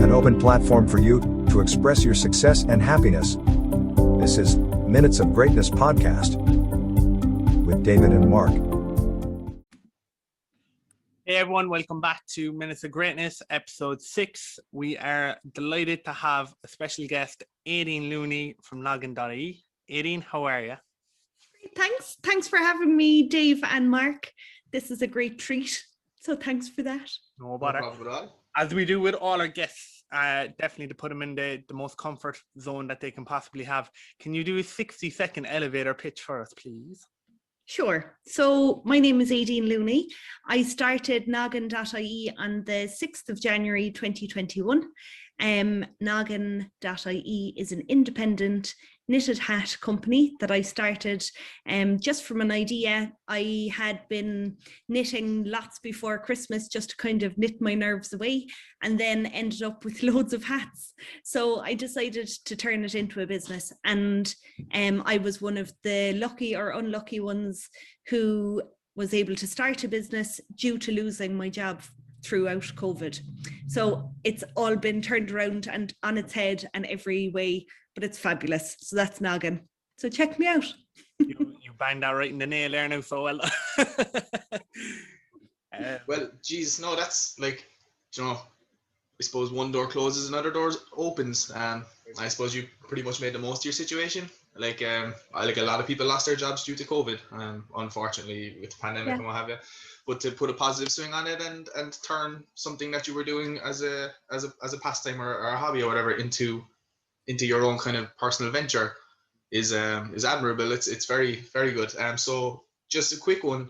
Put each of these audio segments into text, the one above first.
an open platform for you to express your success and happiness. This is Minutes of Greatness Podcast with David and Mark. Hey everyone, welcome back to Minutes of Greatness, episode 6. We are delighted to have a special guest, Éadaoin Looney from Noggin.ie. Éadaoin, how are you? Thanks for having me, Dave and Mark. This is a great treat, so thanks for that. No bother. As we do with all our guests, definitely to put them in the most comfort zone that they can possibly have. Can you do a 60-second elevator pitch for us, please? Sure. So my name is Éadaoin Looney. I started Noggin.ie on the 6th of January 2021. Noggin.ie is an independent knitted hat company that I started just from an idea. I had been knitting lots before Christmas just to kind of knit my nerves away, and then ended up with loads of hats. So I decided to turn it into a business, and I was one of the lucky or unlucky ones who was able to start a business due to losing my job throughout COVID. So it's all been turned around and on its head in every way, but it's fabulous. So that's Noggin. So check me out. You banged that right in the nail there now so well. Well, geez, no, that's like, I suppose one door closes, another door opens. I suppose you pretty much made the most of your situation. Like a lot of people lost their jobs due to COVID, unfortunately, with the pandemic and what have you. But to put a positive swing on it and turn something that you were doing as a pastime or a hobby or whatever into your own kind of personal venture is admirable. It's very, very good. So just a quick one,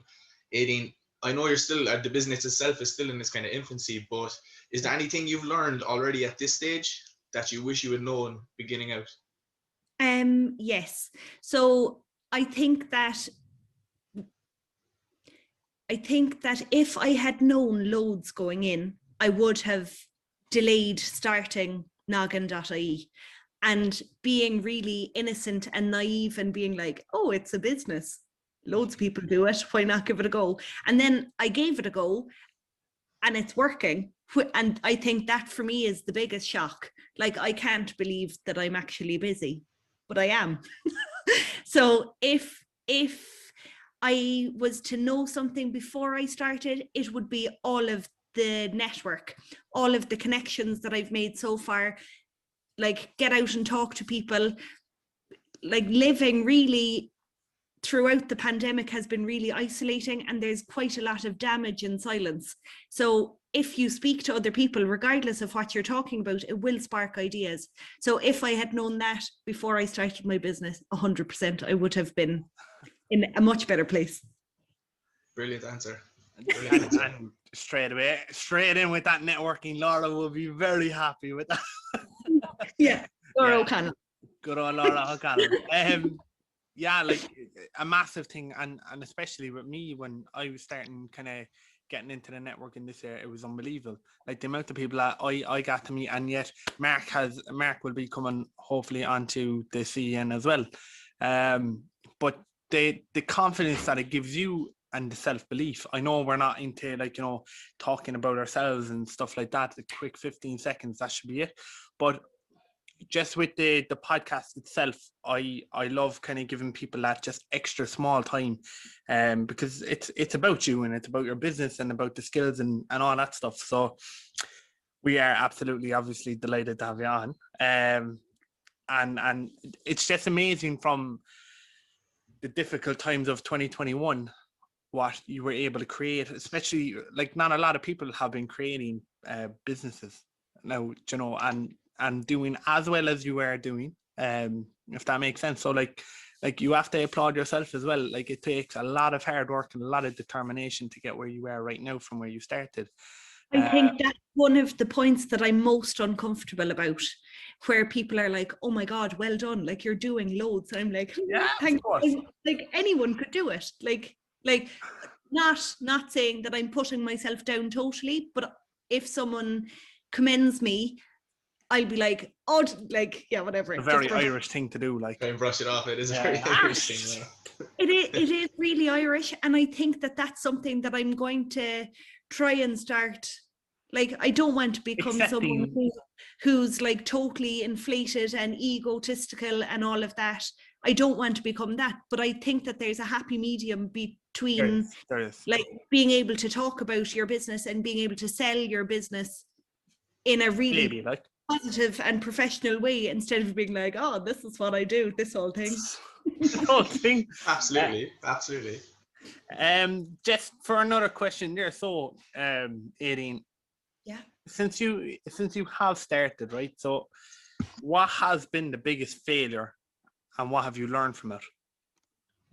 Éadaoin. I know you're still the business itself is still in its kind of infancy, but is there anything you've learned already at this stage that you wish you had known beginning out? Yes. So I think that if I had known loads going in, I would have delayed starting Noggin.ie and being really innocent and naive and being like, oh, it's a business. Loads of people do it. Why not give it a go? And then I gave it a go and it's working. And I think that for me is the biggest shock. Like, I can't believe that I'm actually busy, but I am. So if I was to know something before I started, it would be all of the network, all of the connections that I've made so far. Like, get out and talk to people. Like, living really throughout the pandemic has been really isolating, and there's quite a lot of damage in silence. So if you speak to other people, regardless of what you're talking about, it will spark ideas. So if I had known that before I started my business, 100%, I would have been in a much better place. Brilliant answer. And straight in with that networking, Laura will be very happy with that. Yeah, Laura O'Connell. Good old Laura O'Connell. Yeah, like a massive thing, and especially with me when I was starting kind of getting into the network in this area, it was unbelievable. Like the amount of people that I got to meet, and yet Mark will be coming hopefully onto the CN as well. But the confidence that it gives you and the self-belief. I know we're not into talking about ourselves and stuff like that. The quick 15 seconds, that should be it. But just with the podcast itself, I love kind of giving people that just extra small time, because it's about you and it's about your business and about the skills and all that stuff. So we are absolutely obviously delighted to have you on. And it's just amazing from the difficult times of 2021 what you were able to create, especially like not a lot of people have been creating businesses now, and doing as well as you are doing, if that makes sense. So like you have to applaud yourself as well. Like, it takes a lot of hard work and a lot of determination to get where you are right now from where you started. I think that's one of the points that I'm most uncomfortable about, where people are like, oh my God, well done. Like, you're doing loads. And I'm like, yeah, thank you. Like anyone could do it. Like not saying that I'm putting myself down totally, but if someone commends me, I'll be like, oh, like, yeah, whatever. A very Irish thing to do, like. Try and brush it off. It is a very Irish thing. Yeah. It is really Irish, and I think that that's something that I'm going to try and start Like, I don't want to become someone Accepting. who's like totally inflated and egotistical and all of that. I don't want to become that, but I think that there's a happy medium between There is. like being able to talk about your business and being able to sell your business in a really Maybe, like. positive and professional way, instead of being like, oh, this is what I do, this whole thing. The whole thing. Absolutely. Just for another question there. So, Éadaoin, Yeah. since you have started, right? So, what has been the biggest failure, and what have you learned from it?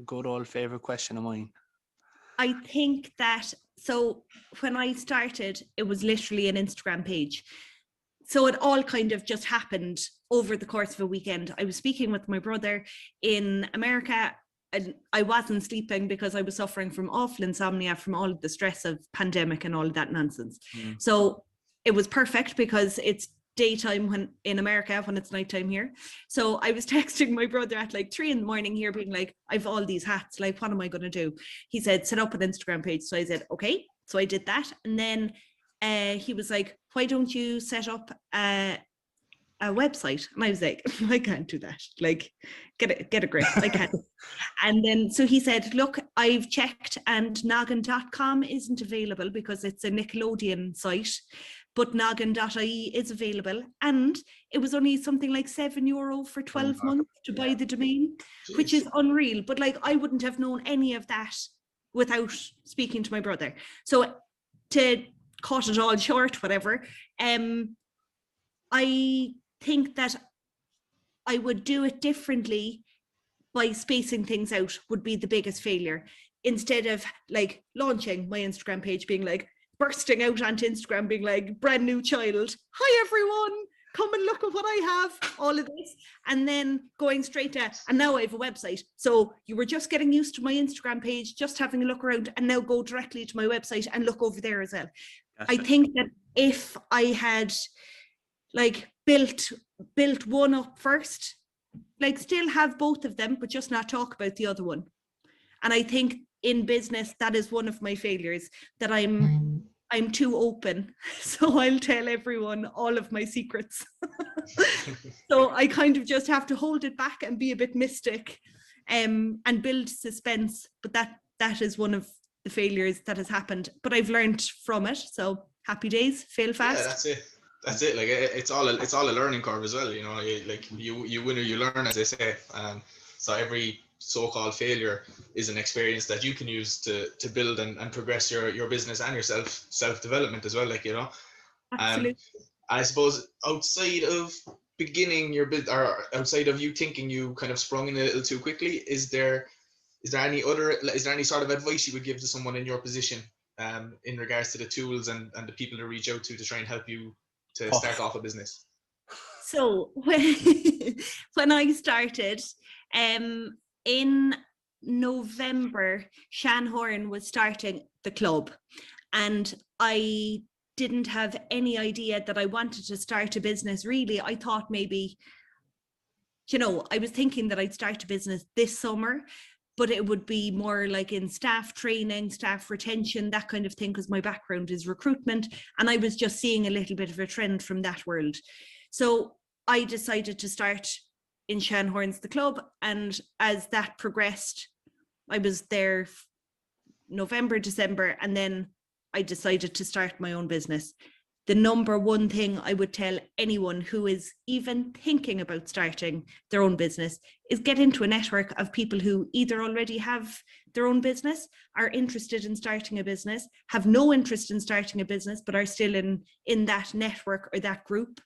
Good old favorite question of mine. I think that, so when I started, it was literally an Instagram page. So it all kind of just happened over the course of a weekend. I was speaking with my brother in America, and I wasn't sleeping because I was suffering from awful insomnia from all of the stress of pandemic and all of that nonsense. So it was perfect because it's daytime when in America, when it's nighttime here. So I was texting my brother at like 3 a.m. here, being like, I've all these hats, like, what am I going to do? He said, set up an Instagram page. So I said, okay. So I did that. And then he was like, why don't you set up a website? And I was like, I can't do that. Like, get a grip. I can't. And then, so he said, look, I've checked and Noggin.com isn't available because it's a Nickelodeon site, but Noggin.ie is available. And it was only something like €7 for 12 months to buy the domain, which is unreal. But like, I wouldn't have known any of that without speaking to my brother. So to cut it all short, whatever, I think that I would do it differently by spacing things out would be the biggest failure. Instead of like launching my Instagram page, being like bursting out onto Instagram, being like brand new child, hi everyone, come and look at what I have, all of this, and then going straight to, and now I have a website. So you were just getting used to my Instagram page, just having a look around, and now go directly to my website and look over there as well. I think that if I had like built one up first, like still have both of them, but just not talk about the other one. And I think in business, that is one of my failures, that I'm too open. So I'll tell everyone all of my secrets. So I kind of just have to hold it back and be a bit mystic, and build suspense. But that is one of the failures that has happened, but I've learned from it. So happy days, fail fast. Yeah, that's it. Like it's all a learning curve as well. You know, you win or you learn, as they say. So every so-called failure is an experience that you can use to build and progress your business and your self-development as well. Like, you know, Absolutely. I suppose outside of beginning your business, or outside of you thinking you kind of sprung in a little too quickly, is there any sort of advice you would give to someone in your position in regards to the tools and the people to reach out to try and help you to start off a business? So when I started in November, Shan Horan was starting the club, and I didn't have any idea that I wanted to start a business. Really, I thought maybe, you know, I was thinking that I'd start a business this summer, but it would be more like in staff training, staff retention, that kind of thing, because my background is recruitment, and I was just seeing a little bit of a trend from that world. So I decided to start in Shan Horan's the club, and as that progressed, I was there November, December, and then I decided to start my own business. The number one thing I would tell anyone who is even thinking about starting their own business is get into a network of people who either already have their own business, are interested in starting a business, have no interest in starting a business, but are still in that network or that group.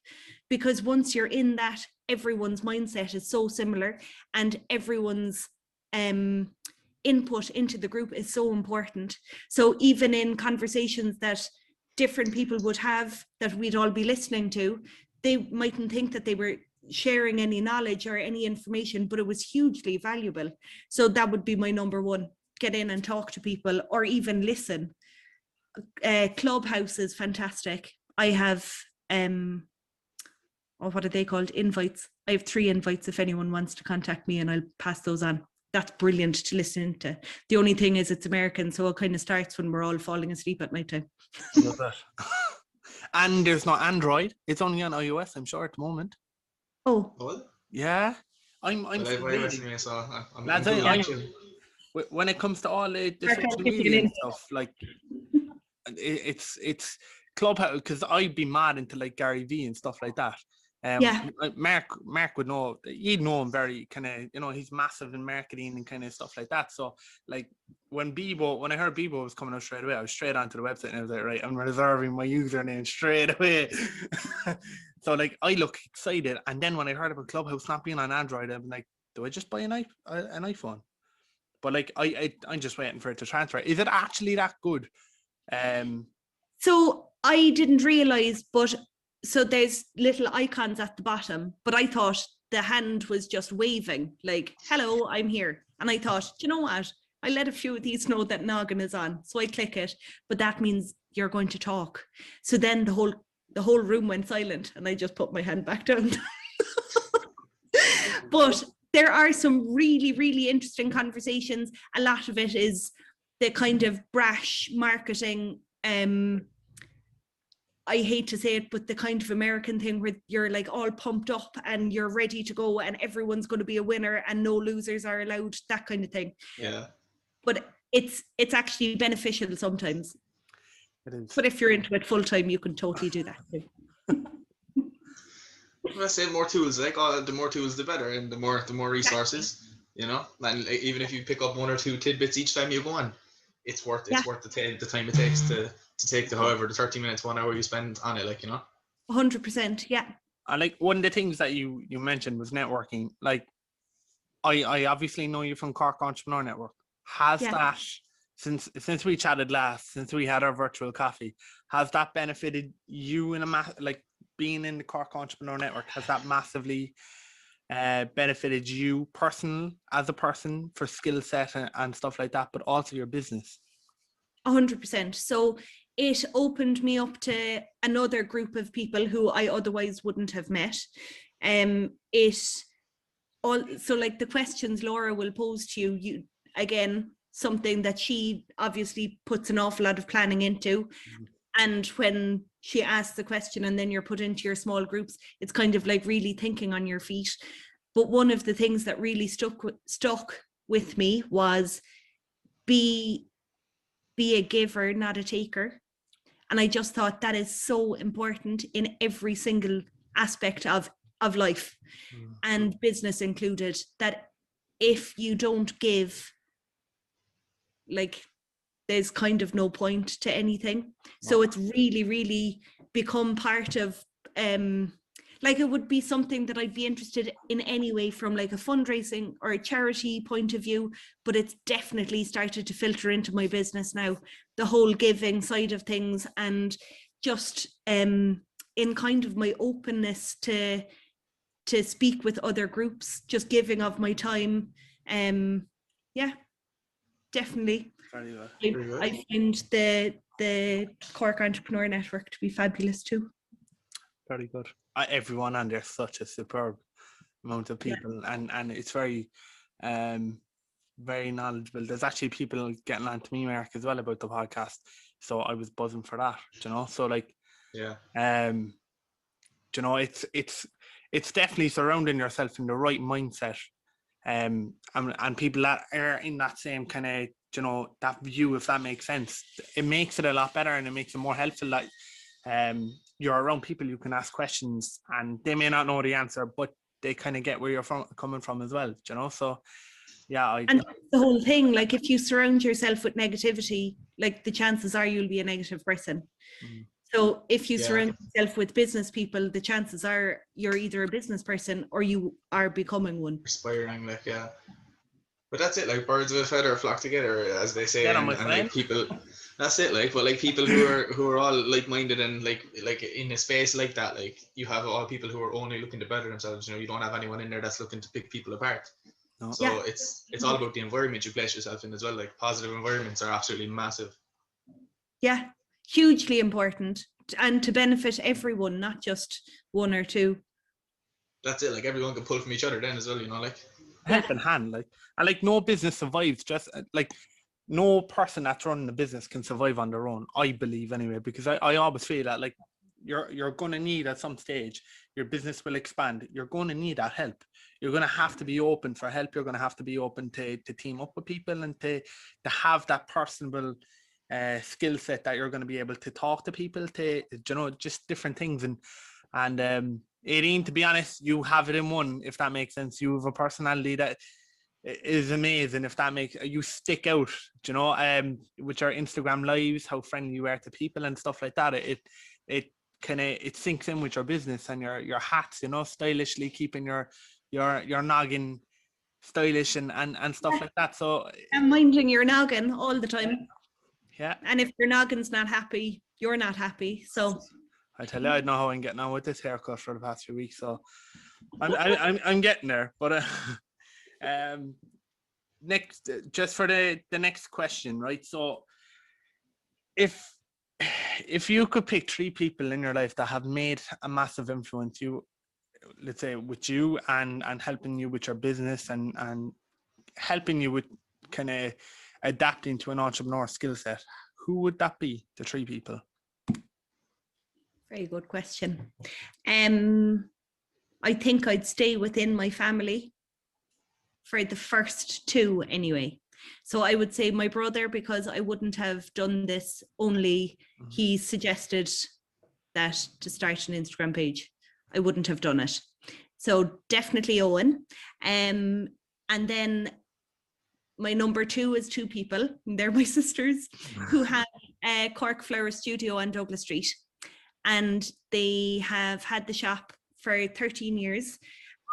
Because once you're in that, everyone's mindset is so similar, and everyone's input into the group is so important. So even in conversations that different people would have that we'd all be listening to, they mightn't think that they were sharing any knowledge or any information, but it was hugely valuable. So that would be my number one: get in and talk to people, or even listen. Clubhouse is fantastic. I have what are they called? Invites. I have 3 invites if anyone wants to contact me, and I'll pass those on. That's brilliant to listen to. The only thing is it's American, so it kind of starts when we're all falling asleep at night time. Love that. And there's not Android. It's only on iOS, I'm sure, at the moment. Oh, What? Yeah. I'm Well, I've still iOS waiting. anyway, so I'm Lads, cool. I'm Chill. when it comes to all the Start social kicking media and in. stuff, like it's Clubhouse, because I'd be mad into like Gary V and stuff like that. Yeah. Like Mark would know. You'd know him very kind of, you know, he's massive in marketing and kind of stuff like that. So like when I heard Bebo was coming out straight away, I was straight onto the website and I was like, right, I'm reserving my username straight away. So like I look excited, and then when I heard about Clubhouse not being on Android, I'm like, do I just buy an iPhone? But like I'm just waiting for it to transfer. Is it actually that good? So I didn't realize, but so there's little icons at the bottom, but I thought the hand was just waving, like, hello, I'm here. And I thought, do you know what? I let a few of these know that Noggin is on. So I click it, but that means you're going to talk. So then the whole room went silent and I just put my hand back down. But there are some really, really interesting conversations. A lot of it is the kind of brash marketing, I hate to say it, but the kind of American thing where you're like all pumped up and you're ready to go and everyone's going to be a winner and no losers are allowed, that kind of thing. Yeah. But it's actually beneficial sometimes. It is. But if you're into it full time, you can totally do that too. Well, I say more tools. Like, the more tools, the better, and the more resources. You know, and even if you pick up one or two tidbits each time you go on, it's worth the time it takes to take the 30 minutes, 1 hour you spend on it. Like, you know. 100%, yeah. And like one of the things that you mentioned was networking. Like I obviously know you from Cork Entrepreneur Network. Has that, since we chatted last, since we had our virtual coffee, has that benefited you in like being in the Cork Entrepreneur Network? Has that massively benefited you as a person for skill set and stuff like that, but also your business? 100%. So it opened me up to another group of people who I otherwise wouldn't have met. So like the questions Laura will pose to you again, something that she obviously puts an awful lot of planning into. Mm-hmm. And when she asks the question and then you're put into your small groups, it's kind of like really thinking on your feet. But one of the things that really stuck with me was be a giver, not a taker. And I just thought that is so important in every single aspect of life, and business included, that if you don't give, like, there's kind of no point to anything. So it's really, really become part of, like, it would be something that I'd be interested in anyway from like a fundraising or a charity point of view, but it's definitely started to filter into my business now, the whole giving side of things, and just in kind of my openness to speak with other groups, just giving of my time. Yeah, definitely. I find the Cork Entrepreneur Network to be fabulous too. Very good. Everyone on there's such a superb amount of people, and it's very very knowledgeable. There's actually people getting on to me, Mark, as well about the podcast, so I was buzzing for that, you know. So like, you know, it's definitely surrounding yourself in the right mindset, and people that are in that same kind of, you know, that view, if that makes sense. It makes it a lot better and it makes it more helpful. Like, you're around people you can ask questions and they may not know the answer, but they kind of get where you're coming from as well, you know. So yeah, and the whole thing, like, if you surround yourself with negativity, like, the chances are you'll be a negative person. So if you surround yourself with business people, the chances are you're either a business person or you are becoming one. Aspiring, like, yeah. But that's it, like, birds of a feather flock together, as they say, and like people, that's it, like, but like people who are all like-minded and like in a space like that, like, you have all people who are only looking to better themselves. You know, you don't have anyone in there that's looking to pick people apart. No. So it's all about the environment you place yourself in as well. Like, positive environments are absolutely massive. Yeah, hugely important, and to benefit everyone, not just one or two. That's it, like, everyone can pull from each other then as well, you know, like, hand in hand, like, and like, no business survives just like, no person that's running the business can survive on their own, I believe, anyway, because I always feel that, like, you're going to need at some stage, your business will expand. You're going to need that help. You're going to have to be open for help. You're going to have to be open to team up with people and to have that personable skill set that you're going to be able to talk to people, to, you know, just different things. And Éadaoin, to be honest, you have it in one, if that makes sense. You have a personality that is amazing, if that makes, you stick out, you know, with your Instagram lives, how friendly you are to people and stuff like that. It kind of, it sinks in with your business and your hats, you know, stylishly keeping your noggin stylish and stuff like that. So and minding your noggin all the time. Yeah. And if your noggin's not happy, you're not happy. So I tell you, I know how I'm getting on with this haircut for the past few weeks. So I'm getting there. But next, just for the next question, right? So if you could pick 3 people in your life that have made a massive influence, you, let's say, with you and helping you with your business and helping you with kind of adapting to an entrepreneur skill set, who would that be, the 3 people? very good question. I think I'd stay within my family for the first 2 anyway. So I would say my brother, because I wouldn't have done this, only he suggested that to start an Instagram page. I wouldn't have done it. So definitely Owen. And then my number 2 is 2 people. They're my sisters who have a Cork Flower Studio on Douglas Street. And they have had the shop for 13 years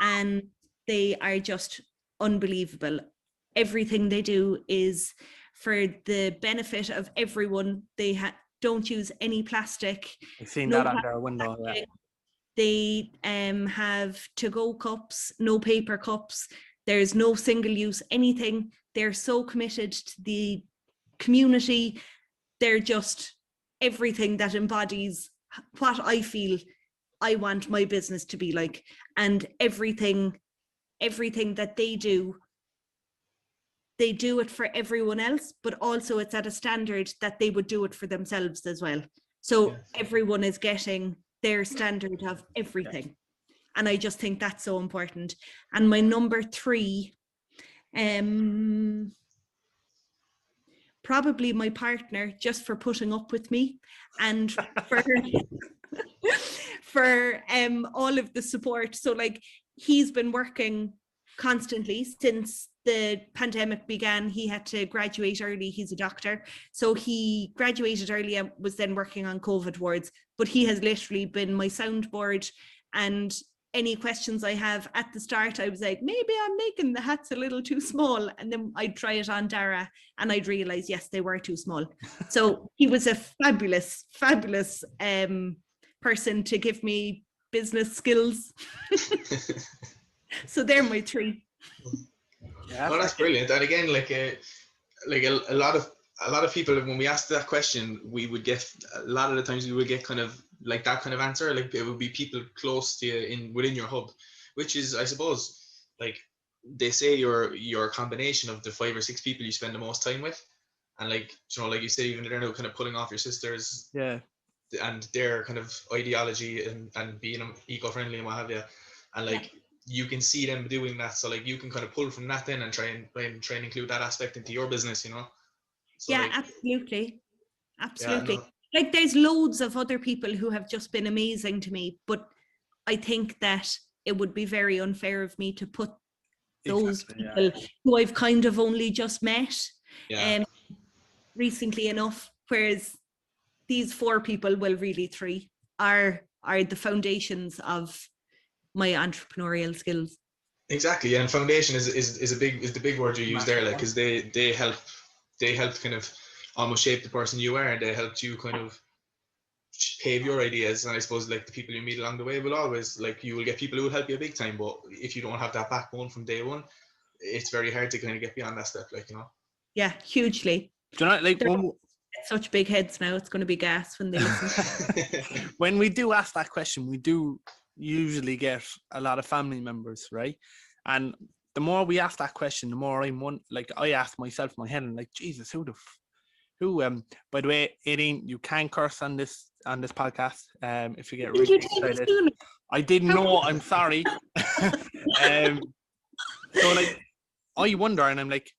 and they are just unbelievable. Everything they do is for the benefit of everyone. They don't use any plastic. I've seen that on their window. Yeah. They have to-go cups, no paper cups. There's no single-use anything. They're so committed to the community. They're just everything that embodies what I feel I want my business to be like. And everything that they do it for everyone else, but also it's at a standard that they would do it for themselves as well. So everyone is getting their standard of everything. And I just think that's so important. And my number 3, probably my partner, just for putting up with me and for all of the support. So like, he's been working constantly since the pandemic began. He had to graduate early. He's a doctor. So he graduated early and was then working on COVID wards, but he has literally been my soundboard. And any questions I have at the start, I was like, maybe I'm making the hats a little too small. And then I'd try it on Dara and I'd realize, yes, they were too small. So he was a fabulous, fabulous person to give me business skills. So they're my 3. Yeah, well, that's brilliant. And again, like a lot of people, when we ask that question, we would get, a lot of the times we would get kind of like that kind of answer. Like it would be people close to you within your hub, which is, I suppose, like they say you're a combination of the 5 or 6 people you spend the most time with. And like, you know, like you say, even they're now kind of pulling off your sisters, and their kind of ideology and being eco-friendly and what have you. And like, you can see them doing that, so like you can kind of pull from that then and try and include that aspect into your business, you know. So, like, absolutely. Yeah, no. Like there's loads of other people who have just been amazing to me, but I think that it would be very unfair of me to put those people who I've kind of only just met recently enough, whereas these 4 people, well, really 3, are the foundations of my entrepreneurial skills. Exactly, and foundation is the big word you use there, like, because they help kind of almost shape the person you are, and they helped you kind of pave your ideas. And I suppose like the people you meet along the way will always, like, you will get people who will help you big time, but if you don't have that backbone from day one, it's very hard to kind of get beyond that step, like, you know. Yeah, hugely. Do you know, like, such big heads now, it's going to be gas when they listen. When we do ask that question, we do usually get a lot of family members, right? And the more we ask that question, the more I ask myself in my head, and like, Jesus, who by the way, Éadaoin, you can curse on this on this podcast. If you get Did really you tell me excited, sooner? I didn't know. I'm sorry. So like, I wonder, and I'm like,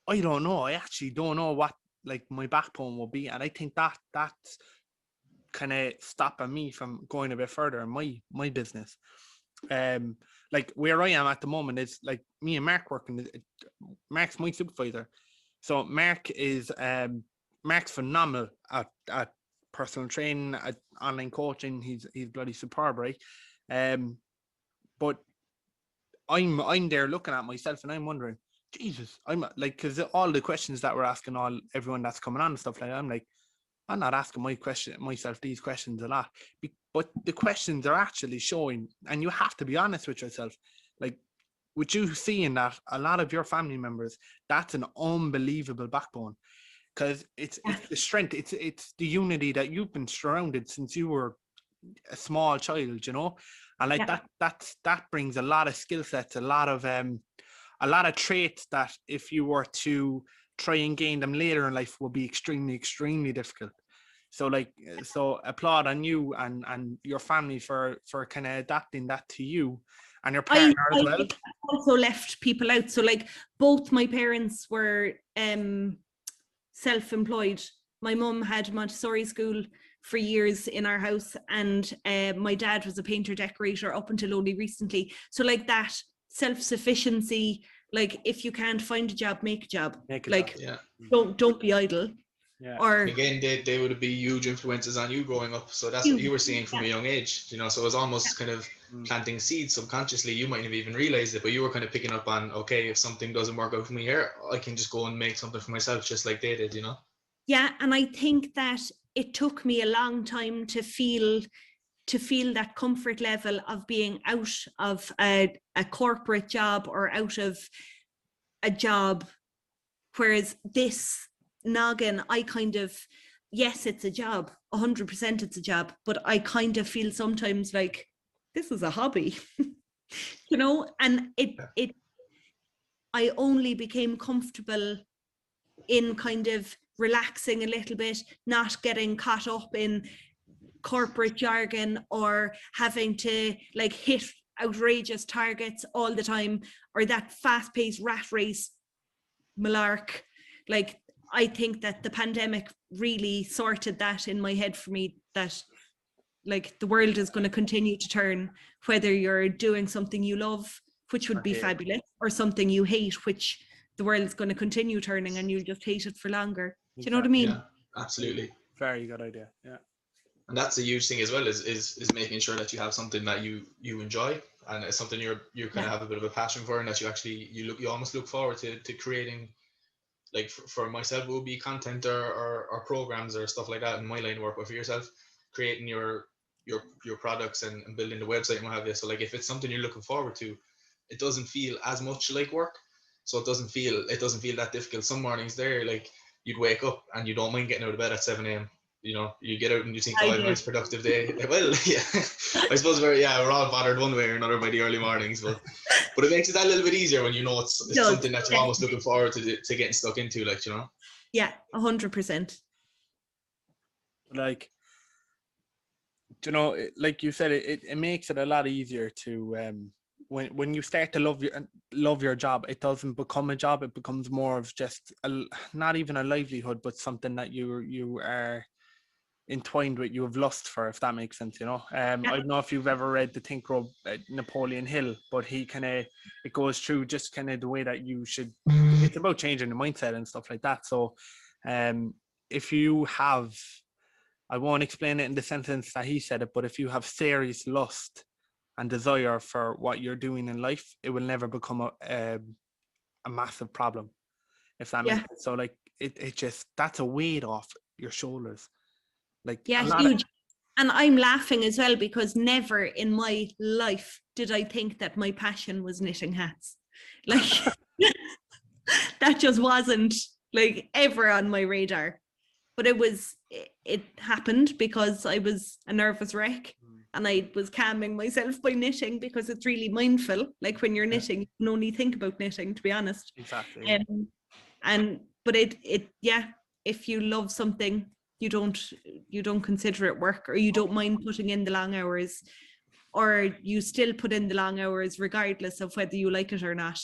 I don't know. I actually don't know what like my backbone will be, and I think that's kind of stopping me from going a bit further in my business. Like where I am at the moment is like me and Mark working. Mark's my supervisor, so Mark's phenomenal at personal training, at online coaching. He's bloody superb, right? But I'm there looking at myself and I'm wondering, Jesus, I'm like, because all the questions that we're asking everyone that's coming on and stuff like that, I'm like, I'm not asking myself these questions a lot, but the questions are actually showing, and you have to be honest with yourself. Like, with you seeing that a lot of your family members, that's an unbelievable backbone, because it's the strength, it's the unity that you've been surrounded since you were a small child, you know, and like that brings a lot of skill sets, a lot of traits that if you were to try and gain them later in life will be extremely difficult. So like, so applaud on you and your family for kind of adapting that to you and your partner as well. Also left people out. So like both my parents were self-employed. My mum had Montessori school for years in our house, and my dad was a painter decorator up until only recently. So like that self-sufficiency, like if you can't find a job, make a job. Don't be idle. Yeah. Or again, they would be huge influences on you growing up. So that's what you were seeing from a young age, you know. So it was almost kind of planting seeds subconsciously. You might have even realized it, but you were kind of picking up on, okay, if something doesn't work out for me here, I can just go and make something for myself, just like they did, you know. Yeah, and I think that it took me a long time to feel that comfort level of being out of a corporate job or out of a job. Whereas this Noggin, I kind of, yes, it's a job, 100% it's a job, but I kind of feel sometimes like this is a hobby, you know, and I only became comfortable in kind of relaxing a little bit, not getting caught up in corporate jargon or having to like hit outrageous targets all the time, or that fast-paced rat race malark. Like, I think that the pandemic really sorted that in my head for me, that like the world is going to continue to turn, whether you're doing something you love, which would be fabulous, or something you hate, which the world is going to continue turning and you'll just hate it for longer. Do you know what I mean? Yeah, absolutely. Very good idea. Yeah. And that's a huge thing as well, is making sure that you have something that you enjoy, and it's something you kind of have a bit of a passion for, and that you almost look forward to creating. Like for myself, it would be content or programs or stuff like that in my line of work. But for yourself, creating your products and building the website and what have you. So like if it's something you're looking forward to, it doesn't feel as much like work. So it doesn't feel that difficult. Some mornings there, like you'd wake up and you don't mind getting out of bed at 7 a.m. You know, you get out and you think, oh, I have a nice productive day. Well, yeah, I suppose we're all bothered one way or another by the early mornings, but it makes it that little bit easier when you know it's something that you're almost looking forward to getting stuck into, like, you know. Yeah, 100%. Like, you know, like you said, it makes it a lot easier to when you start to love your job, it doesn't become a job. It becomes more of just not even a livelihood, but something that you are entwined with, you have lust for, if that makes sense, you know. I don't know if you've ever read The Thinker Napoleon Hill, but he kind of, it goes through just kind of the way that you should, it's about changing the mindset and stuff like that. So if you have, I won't explain it in the sentence that he said it, but if you have serious lust and desire for what you're doing in life, it will never become a massive problem, if that makes sense. So like it just, that's a weight off your shoulders. Like, yeah, huge. And I'm laughing as well because never in my life did I think that my passion was knitting hats. Like that just wasn't like ever on my radar. But it happened because I was a nervous wreck and I was calming myself by knitting, because it's really mindful. Like when you're knitting, you can only think about knitting, to be honest. Exactly. But it if you love something, you don't consider it work, or you don't mind putting in the long hours, or you still put in the long hours regardless of whether you like it or not.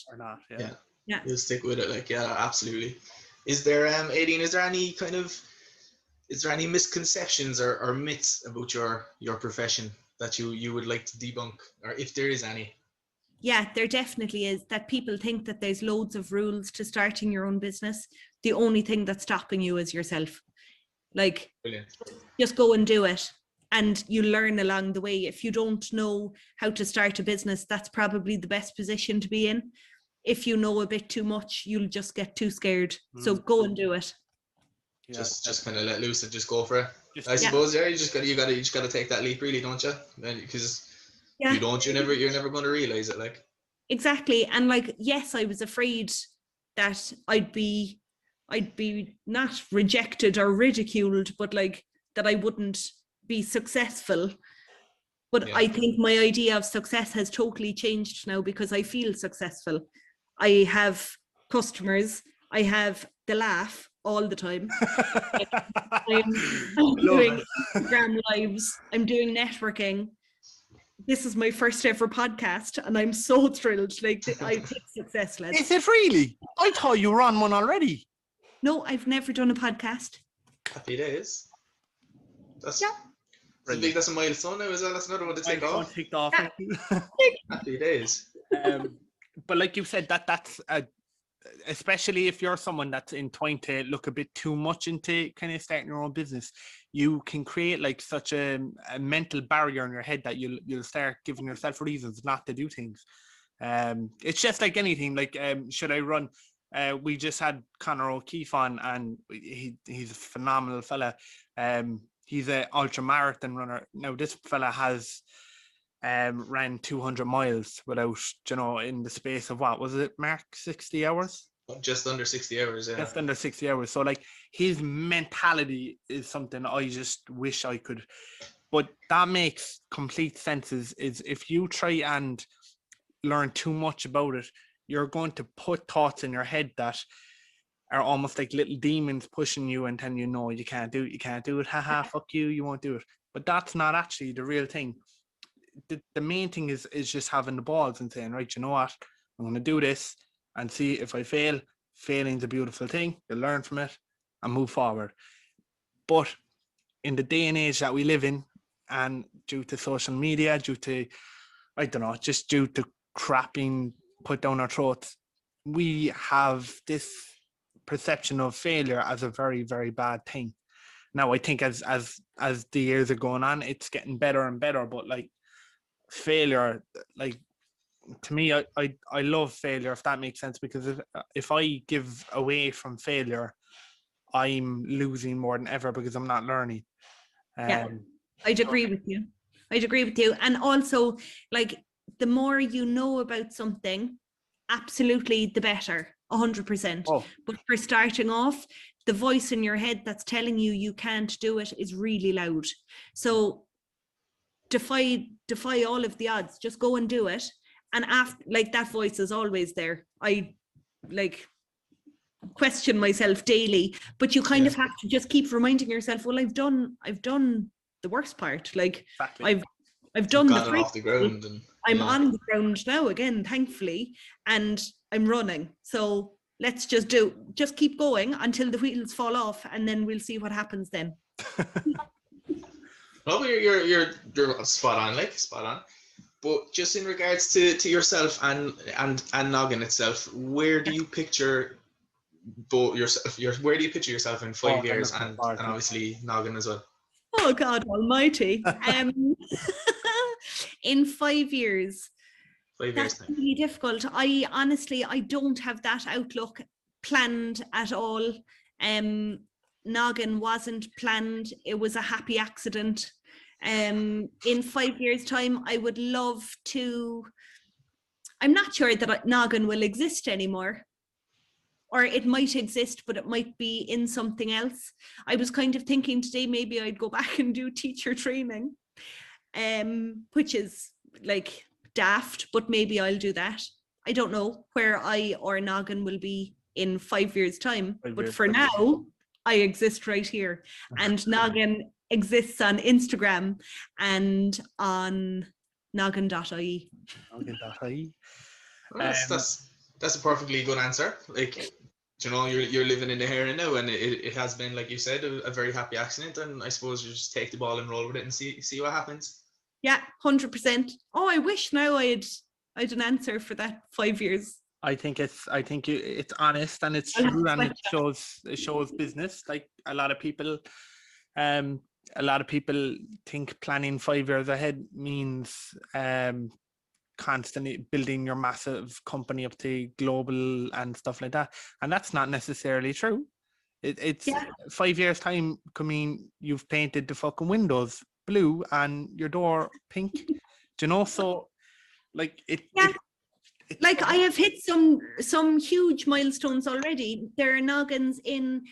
Yeah. You'll stick with it. Like, yeah, absolutely. Is there, Éadaoin, is there any misconceptions or myths about your profession that you would like to debunk, or if there is any? Yeah, there definitely is. That people think that there's loads of rules to starting your own business. The only thing that's stopping you is yourself. Like, Brilliant. just go and do it, and you learn along the way. If you don't know how to start a business, that's probably the best position to be in. If you know a bit too much, you'll just get too scared. So go and do it. Yeah, just kind of let loose and just go for it. I Yeah. suppose, yeah, you just gotta take that leap, really, don't you? Because Yeah, you don't, you're never going to realize it. Like, exactly. And like, yes, I was afraid that I'd be not rejected or ridiculed, but like that I wouldn't be successful. But Yeah. I think my idea of success has totally changed now, because I feel successful. I have customers. I have the laugh all the time. I'm doing Instagram lives. I'm doing networking. This is my first ever podcast, and I'm so thrilled. Like, I think success, lads. Is it really? I thought you were on one already. No, I've never done a podcast. Happy days. That's Yeah. that's a milestone now, is that? That's another one to take off. Ticked off. Happy days. But like you said, that's especially if you're someone that's inclined to look a bit too much into kind of starting your own business, you can create like such a mental barrier in your head that you'll start giving yourself reasons not to do things. It's just like anything. Like, should I run? We just had Conor O'Keefe on, and he's a phenomenal fella. He's an ultra marathon runner. Now this fella has ran 200 miles without, in the space of, what was it, Mark, 60 hours? Just under 60 hours, yeah. Just under 60 hours. So like, his mentality is something I just wish I could. But that makes complete sense. Is if you try and learn too much about it, you're going to put thoughts in your head that are almost like little demons pushing you and telling you, no, you can't do it, haha, fuck you, you won't do it. But that's not actually the real thing. The main thing is just having the balls and saying, right, you know what, I'm going to do this and see if I fail. Failing's a beautiful thing. You learn from it and move forward. But in the day and age that we live in, and due to social media, due to, I don't know, just due to crap being put down our throats, we have this perception of failure as a very, very bad thing. Now, I think as the years are going on, it's getting better and better. But like, failure, like, to me, I love failure, if that makes sense, because if I give away from failure, I'm losing more than ever because I'm not learning. I'd agree with you. And also, like, the more you know about something, absolutely the better, 100%. But for starting off, the voice in your head that's telling you can't do it is really loud. So defy all of the odds. Just go and do it. And after, like, that voice is always there. I like question myself daily, but you kind of have to just keep reminding yourself, well, I've done the worst part. Like, exactly. I've done the off the ground, and I'm on the ground now again, thankfully, and I'm running. So let's just keep going until the wheels fall off, and then we'll see what happens then. Well, you're spot on. But just in regards to yourself and Noggin itself, where do you picture both yourself? Where do you picture yourself in 5 years, and obviously Noggin as well? Oh God Almighty! In 5 years. 5 years. That's really difficult. I don't have that outlook planned at all. Noggin wasn't planned. It was a happy accident. In 5 years' time, I would love to. I'm not sure that Noggin will exist anymore, or it might exist, but it might be in something else. I was kind of thinking today maybe I'd go back and do teacher training, which is like daft, but maybe I'll do that. I don't know where I or Noggin will be in 5 years' time, but for now, I exist right here. And Noggin exists on Instagram and on Noggin.ie. Noggin.ie. Well, that's a perfectly good answer. Like, you know, you're living in the here and now, and it has been, like you said, a very happy accident. And I suppose you just take the ball and roll with it and see what happens. Yeah, 100%. Oh, I wish now I'd an answer for that 5 years. I think it's honest and it's I'll have true, to and switch it shows business. Like a lot of people think planning 5 years ahead means constantly building your massive company up to global and stuff like that, and that's not necessarily true. It's 5 years time could mean you've painted the fucking windows blue and your door pink. Do you know? So like like I have hit some huge milestones already. There are noggins in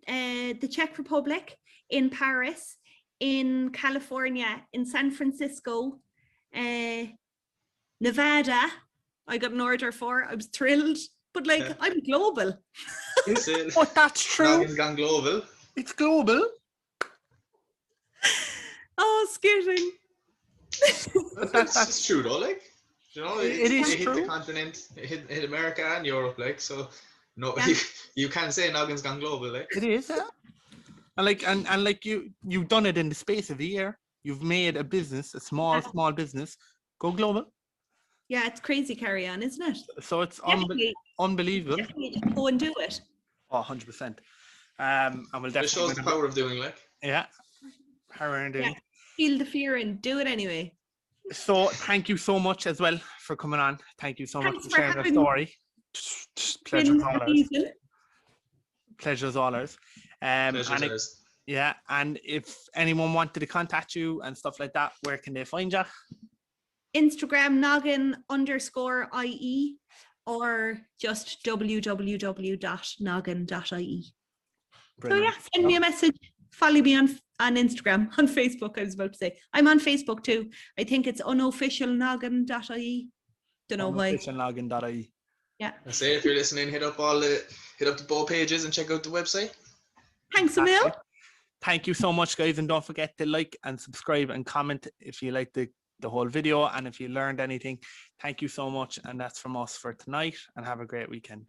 the Czech Republic, in Paris, in California, in San Francisco, Nevada. I got an order for. I was thrilled, but like I'm global. But that's true. Noggin's gone global. It's global. Oh, skitting. That's true though, like. You know, it is hit true. the continent, it hit America and Europe, like, so no, Yeah. you can't say Noggin's gone global, like. It is, yeah. And like you've done it in the space of a year. You've made a business, a small business, go global. Yeah, it's crazy carry on, isn't it? So it's Definitely. unbelievable. Definitely go and do it. Oh, 100%. And we'll definitely. It shows the power of doing, like. Yeah. Power and doing. Yeah. Feel the fear and do it anyway. So thank you so much as well for coming on. Thank you so much Thanks for for sharing your having story. Pleasure's all ours. Season. Pleasure's all ours. Pleasure's ours. Yeah, and if anyone wanted to contact you and stuff like that, where can they find you? Instagram Noggin_IE or just www.noggin.ie. So yeah, send me a message. Follow me on Instagram, on Facebook. I was about to say I'm on Facebook too. I think it's unofficial Noggin.ie. Don't know why. Unofficial Noggin.ie. Yeah. I say if you're listening, hit up the both pages and check out the website. Thanks, Emil. Thank you so much, guys, and don't forget to like and subscribe and comment if you like the whole video and if you learned anything. Thank you so much, and that's from us for tonight, and have a great weekend.